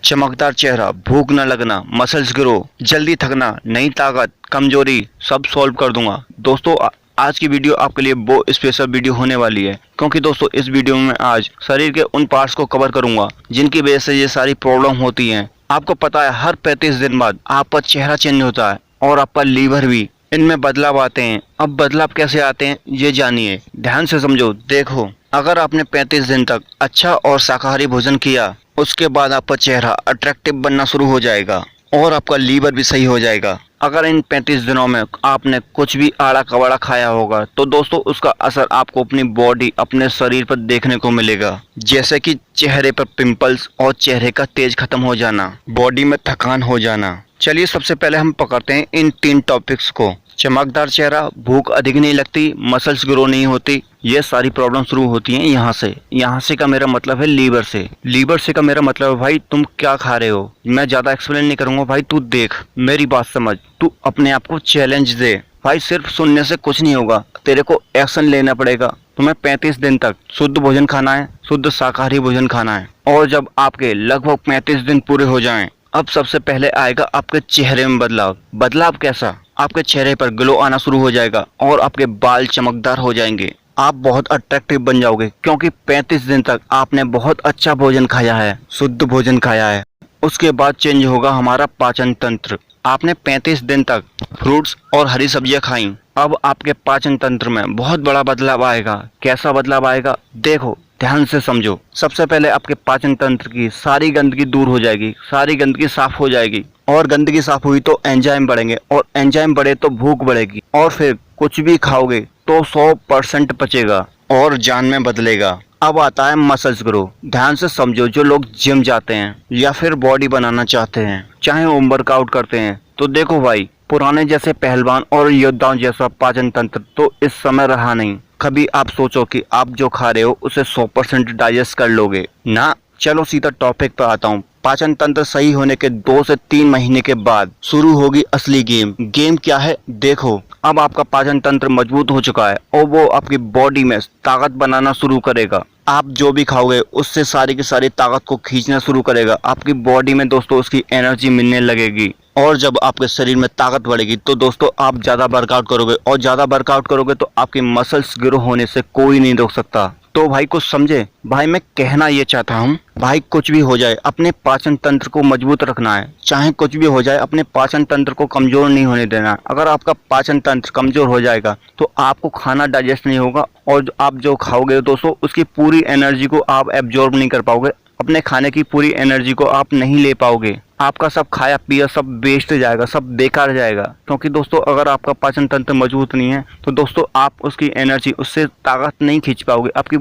चमकदार चेहरा, भूख न लगना, मसल्स ग्रो, जल्दी थकना, नई ताकत, कमजोरी, सब सॉल्व कर दूंगा। दोस्तों आज की वीडियो आपके लिए वो स्पेशल वीडियो होने वाली है, क्योंकि दोस्तों इस वीडियो में आज शरीर के उन पार्ट्स को कवर करूंगा जिनकी वजह से ये सारी प्रॉब्लम होती हैं। आपको पता है हर 35 दिन बाद आपका चेहरा चेंज होता है और आपका लीवर भी, इनमें बदलाव आते हैं। अब बदलाव कैसे आते हैं ये जानिए, ध्यान से समझो। देखो, अगर आपने 35 दिन तक अच्छा और शाकाहारी भोजन किया, उसके बाद आपका चेहरा अट्रैक्टिव बनना शुरू हो जाएगा और आपका लीवर भी सही हो जाएगा। अगर इन 35 दिनों में आपने कुछ भी आड़ा कबाड़ा खाया होगा तो दोस्तों उसका असर आपको अपनी बॉडी, अपने शरीर पर देखने को मिलेगा, जैसे कि चेहरे पर पिंपल्स और चेहरे का तेज खत्म हो जाना, बॉडी में थकान हो जाना। चलिए सबसे पहले हम पकड़ते हैं इन 3 टॉपिक्स को। चमकदार चेहरा, भूख अधिक नहीं लगती, मसल्स ग्रो नहीं होती, ये सारी प्रॉब्लम शुरू होती हैं यहाँ से का मेरा मतलब है लीवर से। लीवर से का मेरा मतलब है भाई तुम क्या खा रहे हो। मैं ज्यादा एक्सप्लेन नहीं करूंगा भाई, तू देख, मेरी बात समझ, तू अपने आप को चैलेंज दे भाई। सिर्फ सुनने से कुछ नहीं होगा, तेरे को एक्शन लेना पड़ेगा। तुम्हें 35 दिन तक शुद्ध भोजन खाना है, शुद्ध शाकाहारी भोजन खाना है। और जब आपके लगभग 35 दिन पूरे हो जाएं, अब सबसे पहले आएगा आपके चेहरे में बदलाव। बदलाव कैसा? आपके चेहरे पर ग्लो आना शुरू हो जाएगा और आपके बाल चमकदार हो जाएंगे। आप बहुत अट्रैक्टिव बन जाओगे, क्योंकि 35 दिन तक आपने बहुत अच्छा भोजन खाया है, शुद्ध भोजन खाया है। उसके बाद चेंज होगा हमारा पाचन तंत्र। आपने 35 दिन तक फ्रूट्स और हरी सब्जियां खाई, अब आपके पाचन तंत्र में बहुत बड़ा बदलाव आएगा। कैसा बदलाव आएगा देखो, ध्यान से समझो। सबसे पहले आपके पाचन तंत्र की सारी गंदगी दूर हो जाएगी, सारी गंदगी साफ हो जाएगी। और गंदगी साफ हुई तो एंजाइम बढ़ेंगे, और एंजाइम बढ़े तो भूख बढ़ेगी, और फिर कुछ भी खाओगे तो 100% पचेगा और जान में बदलेगा। अब आता है मसल्स ग्रो। ध्यान से समझो, जो लोग जिम जाते हैं या फिर बॉडी बनाना चाहते हैं, चाहे वो वर्कआउट करते हैं, तो देखो भाई, पुराने जैसे पहलवान और योद्धाओं जैसा पाचन तंत्र तो इस समय रहा नहीं। कभी आप सोचो कि आप जो खा रहे हो उसे 100% डाइजेस्ट कर लोगे ना। चलो सीधा टॉपिक पर आता हूँ। पाचन तंत्र सही होने के 2 से 3 महीने के बाद शुरू होगी असली गेम। गेम क्या है देखो, अब आपका पाचन तंत्र मजबूत हो चुका है और वो आपकी बॉडी में ताकत बनाना शुरू करेगा। आप जो भी खाओगे उससे सारी की सारी ताकत को खींचना शुरू करेगा। आपकी बॉडी में दोस्तों उसकी एनर्जी मिलने लगेगी, और जब आपके शरीर में ताकत बढ़ेगी तो दोस्तों आप ज्यादा वर्कआउट करोगे, और ज्यादा वर्कआउट करोगे तो आपकी मसल्स ग्रो होने से कोई नहीं रोक सकता। तो भाई कुछ समझे? भाई मैं कहना ये चाहता हूँ, भाई कुछ भी हो जाए अपने पाचन तंत्र को मजबूत रखना है। चाहे कुछ भी हो जाए अपने पाचन तंत्र को कमजोर नहीं होने देना। अगर आपका पाचन तंत्र कमजोर हो जाएगा तो आपको खाना डाइजेस्ट नहीं होगा, और आप जो खाओगे दोस्तों उसकी पूरी एनर्जी को आप एब्जॉर्ब नहीं कर पाओगे। अपने खाने की पूरी एनर्जी को आप नहीं ले पाओगे। आपका सब खाया पिया सब वेस्ट जाएगा, सब बेकार जाएगा। क्योंकि दोस्तों अगर आपका पाचन तंत्र मजबूत नहीं है तो दोस्तों आप उसकी एनर्जी, उससे ताकत नहीं खींच पाओगे। आपकी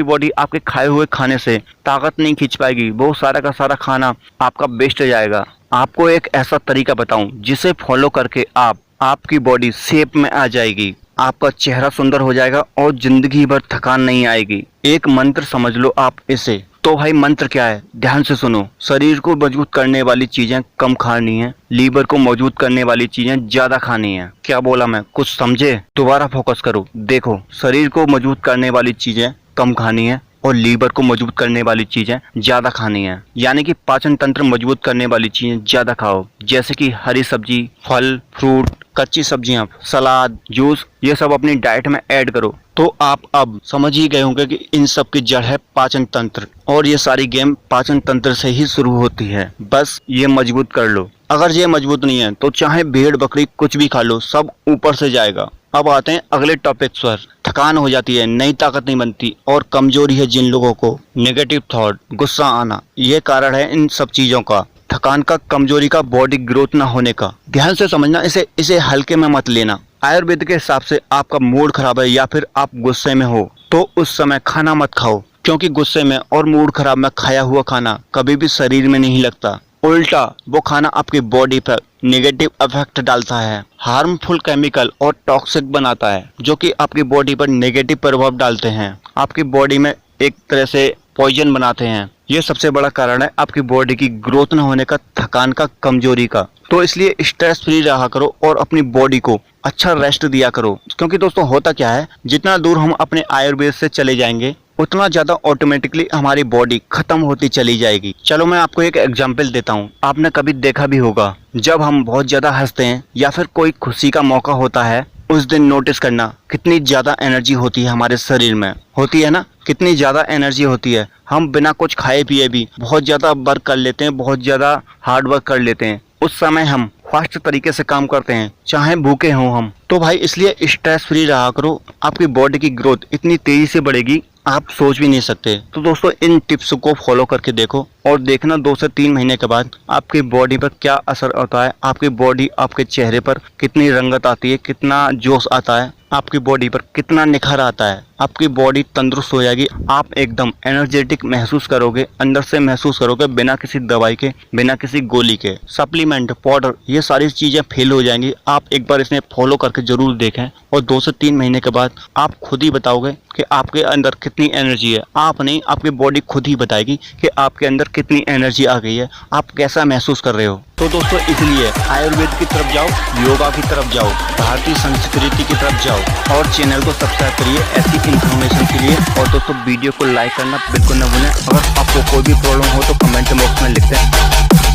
बॉडी आपके खाए हुए खाने से ताकत नहीं खींच पाएगी। वो सारा का सारा खाना आपका वेस्ट जाएगा। आपको एक ऐसा तरीका बताऊं जिसे फॉलो करके आपकी बॉडी शेप में आ जाएगी, आपका चेहरा सुंदर हो जाएगा और जिंदगी भर थकान नहीं आएगी। एक मंत्र समझ लो आप इसे। तो भाई मंत्र क्या है, ध्यान से सुनो। शरीर को मजबूत करने वाली चीजें कम खानी है, लीवर को मजबूत करने वाली चीजें ज्यादा खानी है। क्या बोला मैं, कुछ समझे? दोबारा फोकस करो। देखो, शरीर को मजबूत करने वाली चीजें कम खानी है और लीवर को मजबूत करने वाली चीजें ज्यादा खानी है। यानी कि पाचन तंत्र मजबूत करने वाली चीजें ज्यादा खाओ, जैसे कि हरी सब्जी, फल, फ्रूट, कच्ची सब्जियां, सलाद, जूस, ये सब अपनी डाइट में ऐड करो। तो आप अब समझ ही गए होंगे कि इन सब की जड़ है पाचन तंत्र, और ये सारी गेम पाचन तंत्र से ही शुरू होती है। बस ये मजबूत कर लो। अगर ये मजबूत नहीं है तो चाहे भेड़ बकरी कुछ भी खा लो, सब ऊपर से जाएगा। अब आते हैं अगले टॉपिक पर। थकान हो जाती है, नई ताकत नहीं बनती, और कमजोरी है जिन लोगों को, नेगेटिव थॉट, गुस्सा आना, ये कारण है इन सब चीजों का। थकान का, कमजोरी का, बॉडी ग्रोथ ना होने का। ध्यान से समझना, इसे हल्के में मत लेना। आयुर्वेद के हिसाब से आपका मूड खराब है या फिर आप गुस्से में हो तो उस समय खाना मत खाओ, क्योंकि गुस्से में और मूड खराब में खाया हुआ खाना कभी भी शरीर में नहीं लगता। उल्टा वो खाना आपकी बॉडी पर नेगेटिव इफेक्ट डालता है, हार्मफुल केमिकल और टॉक्सिक बनाता है, जो कि आपकी बॉडी पर नेगेटिव प्रभाव डालते हैं, आपकी बॉडी में एक तरह से पॉइजन बनाते हैं। ये सबसे बड़ा कारण है आपकी बॉडी की ग्रोथ न होने का, थकान का, कमजोरी का। तो इसलिए स्ट्रेस फ्री रहा करो और अपनी बॉडी को अच्छा रेस्ट दिया करो। क्योंकि दोस्तों होता क्या है, जितना दूर हम अपने आयुर्वेद से चले जाएंगे उतना ज्यादा ऑटोमेटिकली हमारी बॉडी खत्म होती चली जाएगी। चलो मैं आपको एक एग्जांपल देता हूँ। आपने कभी देखा भी होगा, जब हम बहुत ज्यादा हंसते हैं या फिर कोई खुशी का मौका होता है, उस दिन नोटिस करना कितनी ज्यादा एनर्जी होती है हमारे शरीर में, होती है ना, कितनी ज्यादा एनर्जी होती है। हम बिना कुछ खाए पिए भी बहुत ज्यादा वर्क कर लेते हैं, बहुत ज्यादा हार्ड वर्क कर लेते हैं। उस समय हम फास्ट तरीके से काम करते हैं, चाहे भूखे हों हम। तो भाई इसलिए स्ट्रेस फ्री रहा करो, आपकी बॉडी की ग्रोथ इतनी तेजी से बढ़ेगी आप सोच भी नहीं सकते। तो दोस्तों इन टिप्स को फॉलो करके देखो और देखना 2 से 3 महीने के बाद आपकी बॉडी पर क्या असर होता है, आपकी बॉडी, आपके चेहरे पर कितनी रंगत आती है, कितना जोश आता है, आपकी बॉडी पर कितना निखार आता है। आपकी बॉडी तंदुरुस्त हो जाएगी, आप एकदम एनर्जेटिक महसूस करोगे, अंदर से महसूस करोगे, बिना किसी दवाई के, बिना किसी गोली के। सप्लीमेंट, पाउडर, ये सारी चीजें फेल हो जाएंगी। आप एक बार इसे फॉलो करके जरूर देखें और 2 से 3 महीने के बाद आप खुद ही बताओगे कि आपके अंदर कितनी एनर्जी है। आप नहीं, आपकी बॉडी खुद ही बताएगी कि आपके अंदर कितनी एनर्जी आ गई है, आप कैसा महसूस कर रहे हो। तो दोस्तों इसलिए आयुर्वेद की तरफ जाओ, योगा की तरफ जाओ, भारतीय संस्कृति की तरफ जाओ और चैनल को सब्सक्राइब करिए ऐसी इन्फॉर्मेशन के लिए। और दोस्तों वीडियो को लाइक करना बिल्कुल न भूलें। अगर आपको कोई भी प्रॉब्लम हो तो कमेंट बॉक्स में लिख दें।